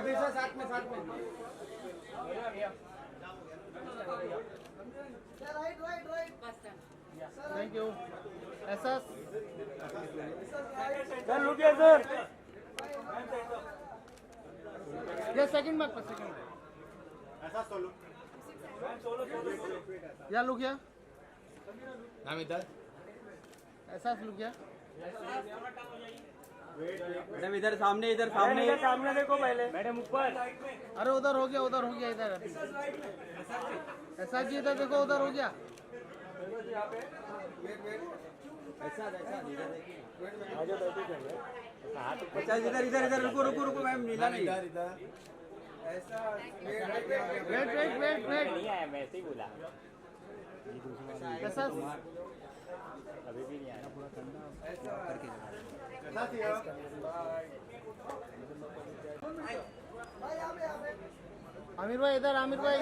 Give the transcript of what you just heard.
Kabir sir साथ में thank you. ऐसा सर रुकिए सर। ये सेकंड मार्क पर सेकंड ऐसा सोलो या लुक या नाम इधर ऐसा लुक या मैडम इधर सामने सामने देखो पहले मैडम ऊपर। अरे उधर हो गया इधर अभी ऐसा जी इधर देखो उधर हो गया। ऐसा इधर रुको मैम नीला नहीं इधर ऐसा वेट नहीं आया, मैं ऐसे ही बोला, ऐसा अभी भी नहीं आया। आमिर भाई इधर आमिर भाई